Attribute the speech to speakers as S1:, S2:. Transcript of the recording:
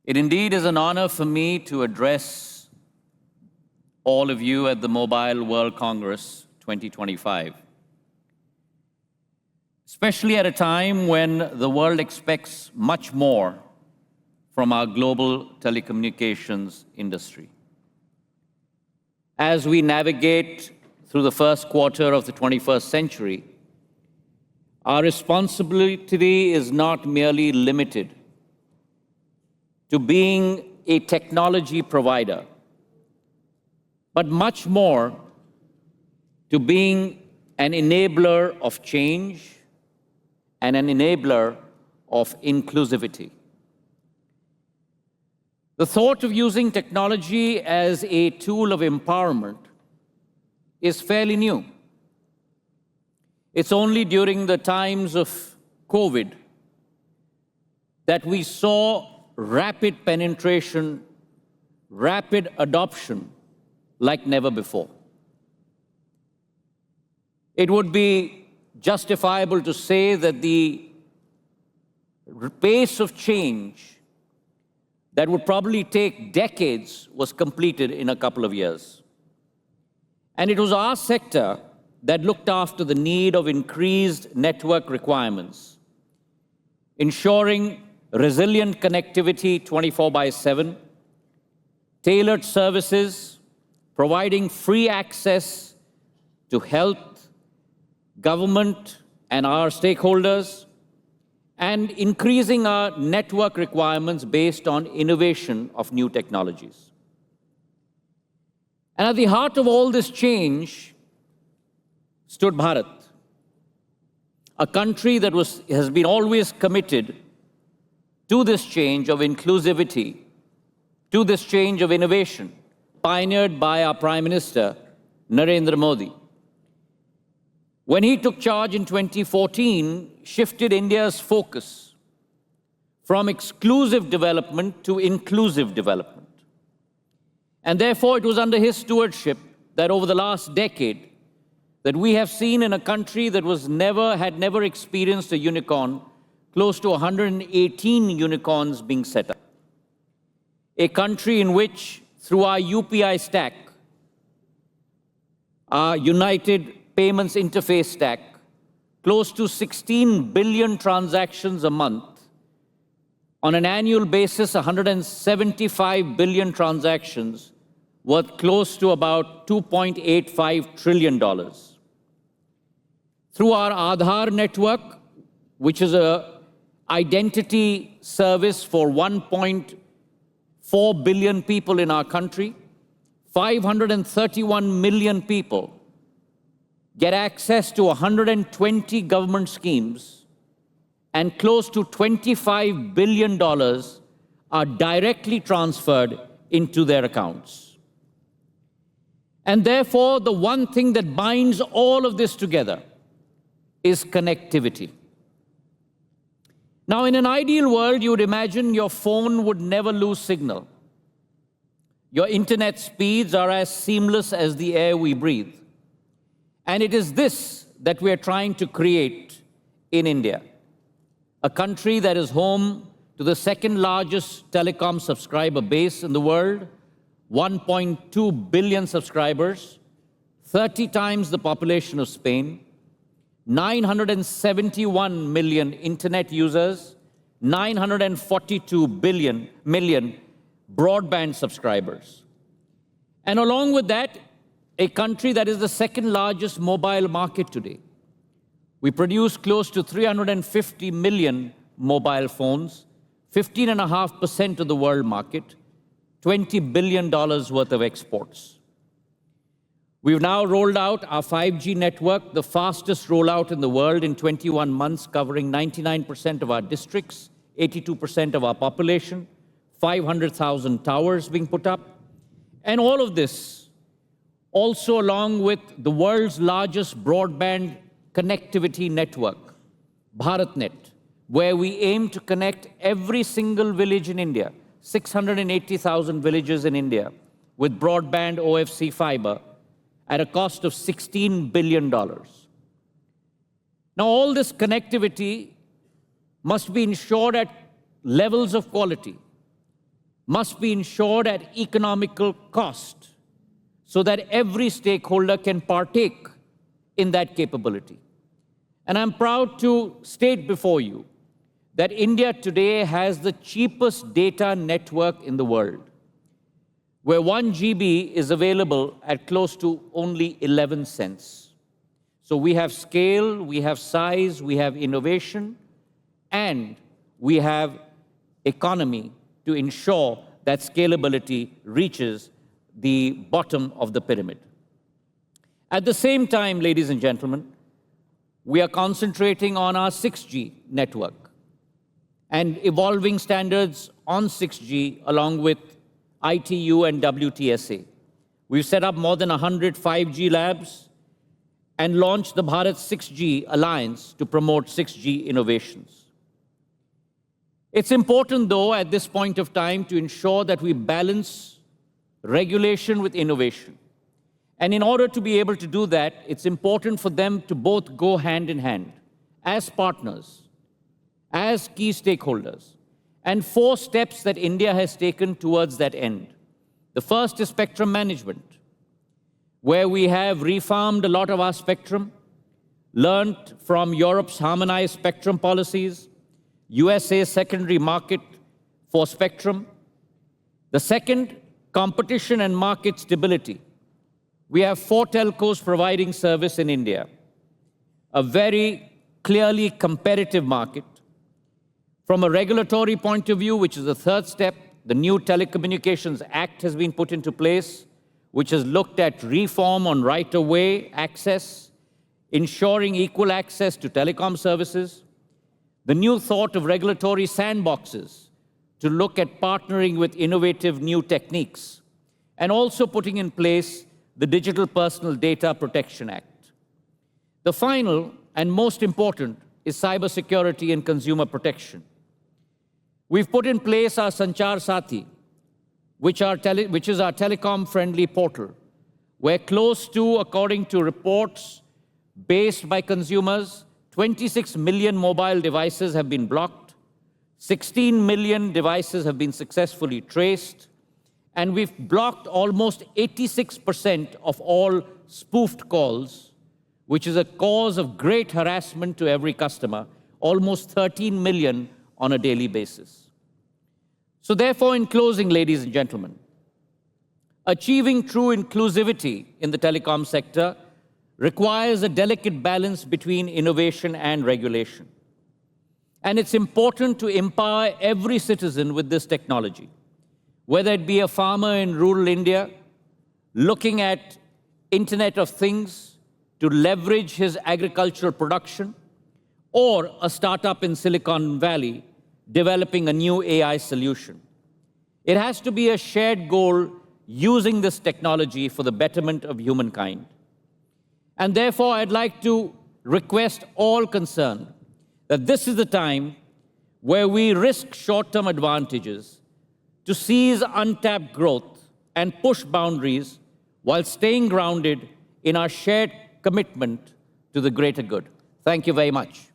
S1: It indeed is an honor for me to address all of you at the Mobile World Congress 2025, especially at a time when the world expects much more from our global telecommunications industry. As we navigate through the first quarter of the 21st century, our responsibility is not merely limited to being a technology provider, but much more to being an enabler of change and an enabler of inclusivity. The thought of using technology as a tool of empowerment is fairly new. It's only during the times of COVID that we saw rapid penetration, rapid adoption like never before. It would be justifiable to say that the pace of change that would probably take decades was completed in a couple of years. And it was our sector that looked after the need of increased network requirements, ensuring resilient connectivity 24/7, tailored services, providing free access to health, government, and our stakeholders, and increasing our network requirements based on innovation of new technologies. And at the heart of all this change stood Bharat, a country that has been always committed to this change of inclusivity, to this change of innovation, pioneered by our Prime Minister, Narendra Modi. When he took charge in 2014, shifted India's focus from exclusive development to inclusive development. And therefore, it was under his stewardship that over the last decade that we have seen in a country that had never experienced a unicorn, close to 118 unicorns being set up. A country in which, through our UPI stack, our United Payments Interface stack, close to 16 billion transactions a month. On an annual basis, 175 billion transactions worth close to about $2.85 trillion. Through our Aadhaar network, which is an identity service for 1.4 billion people in our country, 531 million people get access to 120 government schemes, and close to $25 billion are directly transferred into their accounts. And therefore, the one thing that binds all of this together is connectivity. Now, in an ideal world, you would imagine your phone would never lose signal. Your internet speeds are as seamless as the air we breathe. And it is this that we are trying to create in India, a country that is home to the second largest telecom subscriber base in the world, 1.2 billion subscribers, 30 times the population of Spain, 971 million internet users, 942 million broadband subscribers. And along with that, a country that is the second largest mobile market today. We produce close to 350 million mobile phones, 15.5% of the world market, $20 billion worth of exports. We've now rolled out our 5G network, the fastest rollout in the world in 21 months, covering 99% of our districts, 82% of our population, 500,000 towers being put up. And all of this also along with the world's largest broadband connectivity network, BharatNet, where we aim to connect every single village in India, 680,000 villages in India, with broadband OFC fiber at a cost of $16 billion. Now, all this connectivity must be ensured at levels of quality must be ensured at economical cost so that every stakeholder can partake in that capability. And I'm proud to state before you that India today has the cheapest data network in the world, where 1 GB is available at close to only 11 cents. So we have scale, we have size, we have innovation, and we have economy to ensure that scalability reaches the bottom of the pyramid. At the same time, ladies and gentlemen, we are concentrating on our 6G network and evolving standards on 6G along with ITU and WTSA. We've set up more than 100 5G labs and launched the Bharat 6G Alliance to promote 6G innovations. It's important, though, at this point of time to ensure that we balance regulation with innovation. And in order to be able to do that, it's important for them to both go hand in hand as partners, as key stakeholders, and 4 steps that India has taken towards that end. The first is spectrum management, where we have refarmed a lot of our spectrum, learned from Europe's harmonized spectrum policies, USA's secondary market for spectrum. The second, competition and market stability. We have 4 telcos providing service in India, a very clearly competitive market. From a regulatory point of view, which is the third step, the new Telecommunications Act has been put into place, which has looked at reform on right-of-way access, ensuring equal access to telecom services, the new thought of regulatory sandboxes to look at partnering with innovative new techniques, and also putting in place the Digital Personal Data Protection Act. The final and most important is cybersecurity and consumer protection. We've put in place our Sanchar Sathi, which is our telecom-friendly portal, where close to, according to reports based by consumers, 26 million mobile devices have been blocked, 16 million devices have been successfully traced, and we've blocked almost 86% of all spoofed calls, which is a cause of great harassment to every customer, almost 13 million on a daily basis. So therefore, in closing, ladies and gentlemen, achieving true inclusivity in the telecom sector requires a delicate balance between innovation and regulation. And it's important to empower every citizen with this technology, whether it be a farmer in rural India looking at Internet of Things to leverage his agricultural production, or a startup in Silicon Valley developing a new AI solution. It has to be a shared goal using this technology for the betterment of humankind. And therefore, I'd like to request all concerned that this is the time where we risk short-term advantages to seize untapped growth and push boundaries while staying grounded in our shared commitment to the greater good. Thank you very much.